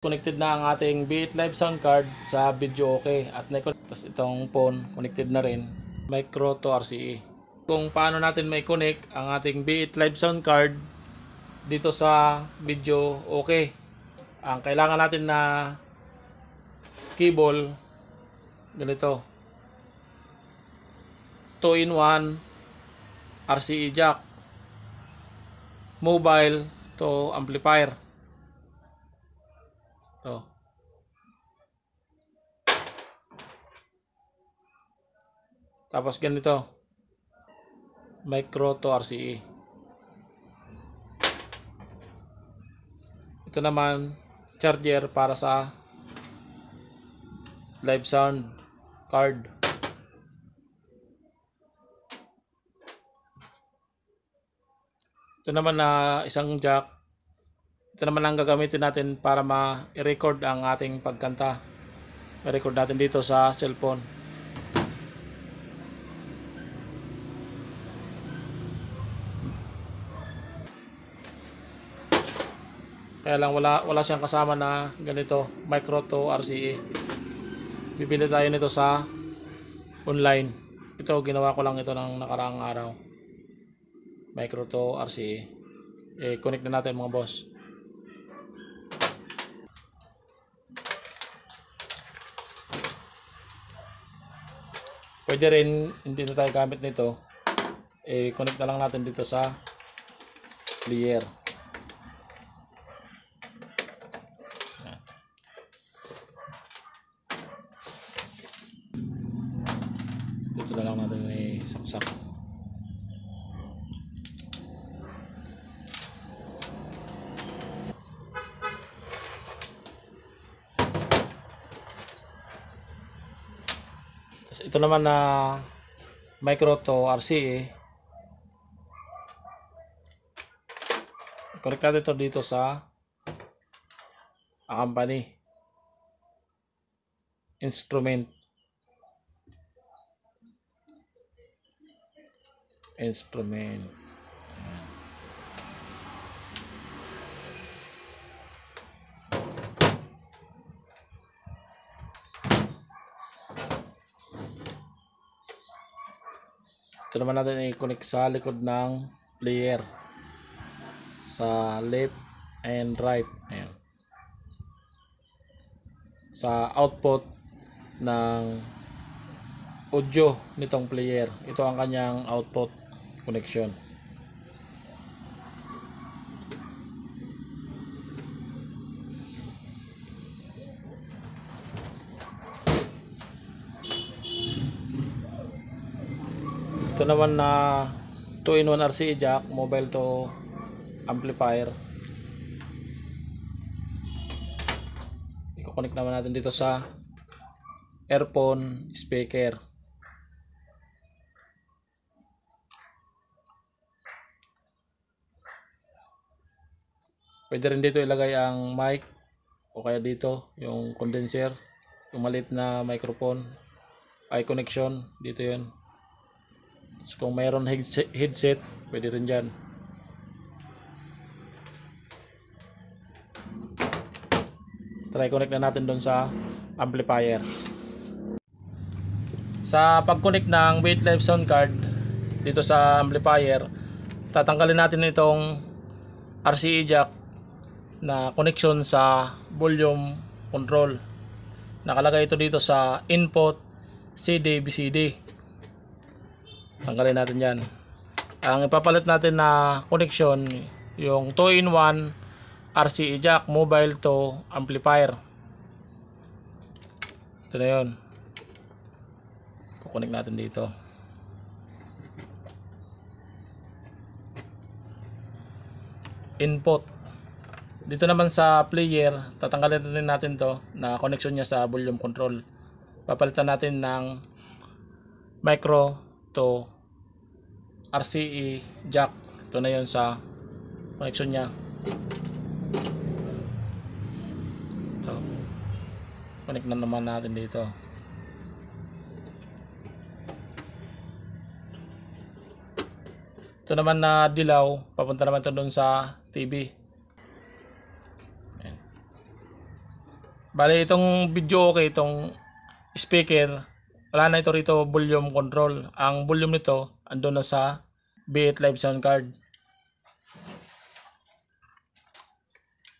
Connected na ang ating B8 Live sound card sa video okay at tapos itong phone connected na rin, micro to RCA. Kung paano natin may connect ang ating B8 Live sound card dito sa video okay, ang kailangan natin na cable ganito, 2-in-1 RCA jack, mobile to amplifier. To. Tapos ganito, micro to RCA. Ito naman charger para sa live sound card. Ito naman na isang jack. Ito naman ang gagamitin natin para ma-record ang ating pagkanta. Ma-record natin dito sa cellphone. Kaya lang wala siyang kasama na ganito, micro to RCA. Bibili tayo nito sa online. Ito ginawa ko lang ito ng nakaraang araw. Micro to RCA. Connect na natin mga boss. Pwede rin hindi na tayo gamit nito. Connect na lang natin dito sa player. Dito na lang natin saksak. Ito naman na micro to RCA. Connect natin ito dito sa company instrument. Ito naman natin i-connect sa likod ng player, sa left and right. Ayan. Sa output ng audio nitong player. Ito ang kanyang output connection. Ito naman na 2-in-1 RCA jack, mobile to amplifier. I-connect naman natin dito sa earphone speaker. Pwede rin dito ilagay ang mic o kaya dito yung condenser, yung maliit na microphone, ay connection dito yun. So, kung mayroon headset, pwede rin dyan. Try connect na natin doon sa amplifier. Sa pag-connect ng B8 Live sound card dito sa amplifier, tatanggalin natin itong RCA jack na connection sa volume control. Nakalagay ito dito sa input CD BCD. Tanggalin natin yan. Ang ipapalit natin na connection, yung 2-in-1 RCA jack, mobile to amplifier. Ito na yun. Kukonek natin dito. Input. Dito naman sa player, tatanggalin rin natin to na connection niya sa volume control. Papalitan natin ng micro to RCA jack. Ito na yun sa connection niya. So, connect na naman natin dito. Ito naman na dilaw, papunta naman ito doon sa TV. Ayan. Bali, itong video okay, itong speaker, wala na ito rito volume control. Ang volume nito, andun na sa B8 Live Sound Card.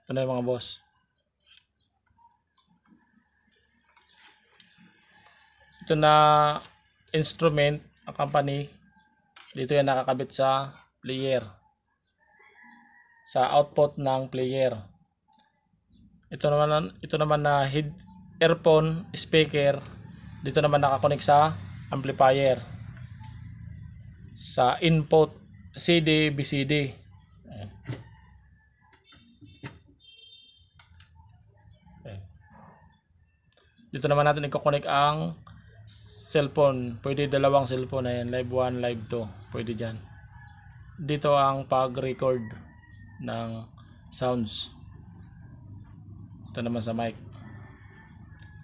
Ito na yung mga boss. Ito na instrument, ang company. Dito yan nakakabit sa player. Sa output ng player. Ito naman na head earphone speaker. Dito naman nakakonek sa amplifier. Sa input CD, BCD. Ayan. Ayan. Dito naman natin i-connect ang cellphone. Pwede dalawang cellphone. Ayan, live 1, live 2. Pwede dyan. Dito ang pag-record ng sounds. Ito naman sa mic.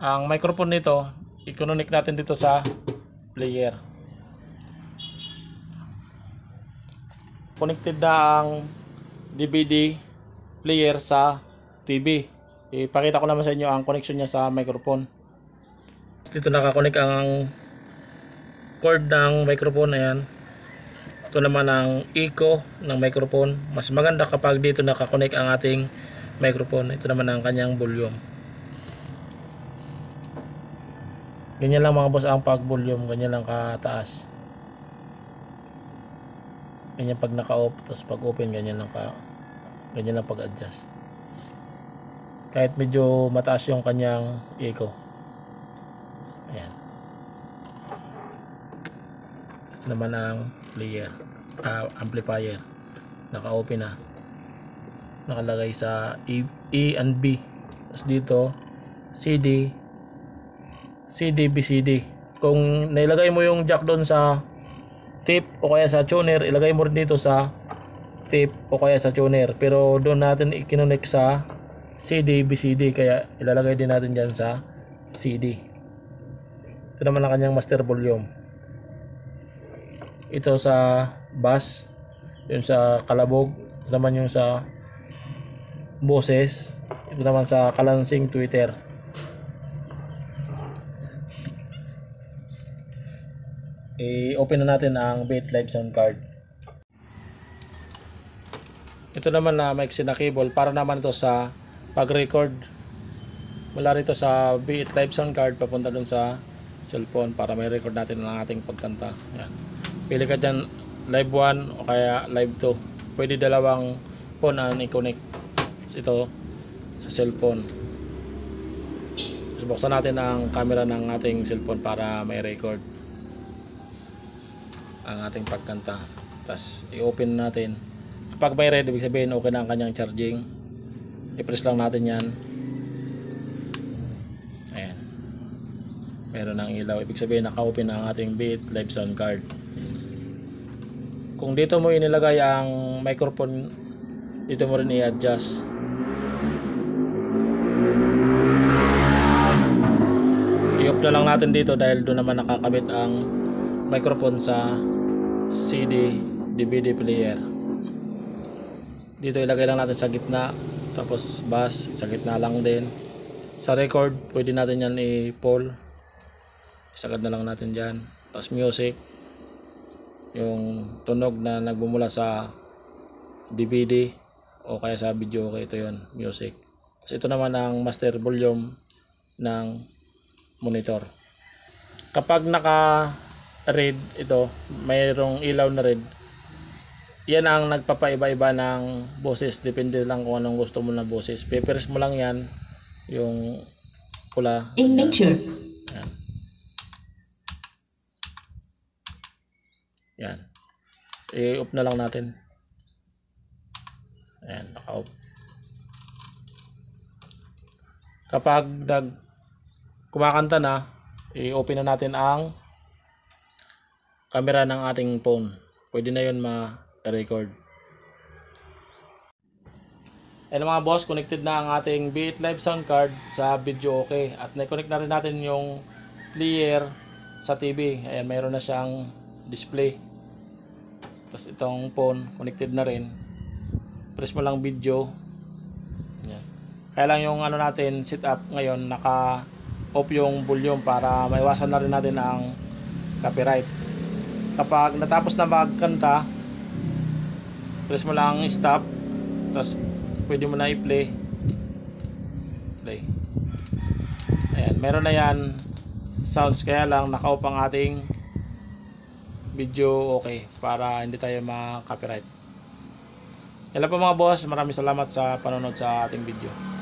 Ang microphone nito, i-connect natin dito sa player. Connected na ang DVD player sa TV. Ipakita ko naman sa inyo ang connection niya sa microphone. Dito nakakonek ang cord ng microphone. Ayan. Ito naman ang echo ng microphone. Mas maganda kapag dito nakakonek ang ating microphone. Ito naman ang kanyang volume. Ganyan lang mga boss ang pag volume. Ganyan lang kataas. Ganyan pag naka-off. Tapos pag open ganyan lang pag adjust. Kahit medyo mataas yung kanyang echo. Ayan. Ito naman ang player. Amplifier. Naka-open na. Nakalagay sa E and B. Tapos dito CD, BCD. Kung nailagay mo yung jack doon sa tape o kaya sa tuner, ilagay mo rin dito sa tape o kaya sa tuner. Pero doon natin i-connect sa CD, BCD, kaya ilalagay din natin dyan sa CD. Ito naman ang kanyang master volume. Ito sa bass, yun sa kalabog. Ito naman yung sa boses. Ito naman sa kalansing tweeter. I-open na natin ang B8 Live Sound Card. Ito naman na maiksi na cable para naman ito sa pag-record. Mula rito sa B8 Live Sound Card papunta dun sa cellphone para may record natin ang ating pagkanta. Yan. Pili ka dyan live 1 o kaya live 2. Pwede dalawang phone ang i-connect ito sa cellphone. So, buksan natin ang camera ng ating cellphone para may record ang ating pagkanta. Tapos i-open natin. Kapag may red, ibig sabihin okay na ang kanyang charging. I-press lang natin yan. Ayan. Meron ng ilaw. Ibig sabihin naka-open na ang ating B8 Live Sound Card. Kung dito mo inilagay ang microphone, dito mo rin i-adjust. I-off na lang natin dito dahil doon naman nakakabit ang microphone sa CD, DVD player. Dito ilagay lang natin sa gitna. Tapos bass, sa gitna lang din. Sa record, pwede natin yan i-pull. Isagad na lang natin dyan. Tapos music. Yung tunog na nagbumula sa DVD o kaya sa video, okay, ito yun, music. Tapos ito naman ang master volume ng monitor. Kapag naka-red ito, mayroong ilaw na red, yan ang nagpapaiba-iba ng boses. Depende lang kung anong gusto mo na boses. Press mo lang yan, yung pula. In nature. Yan. Yan. I-off na lang natin. Ayan, naka-off. Kapag kumakanta na, i-open na natin ang camera ng ating phone. Pwede na yun ma-record. Ayan mga boss, connected na ang ating B8 Live Sound Card sa video okay. At na-connect na rin natin yung player sa TV. Ayan, mayroon na siyang display. Tapos itong phone, connected na rin. Press mo lang video. Ayan. Kaya lang yung ano natin setup ngayon, naka off yung volume para maiwasan na rin natin ang copyright. Kapag natapos na magkanta, press mo lang stop, tapos pwede mo na i-play. Play. Ayan, meron na yan sounds, kaya lang naka-off ang ating video. Okay, para hindi tayo ma-copyright. Yan lang po mga boss, maraming salamat sa panonood sa ating video.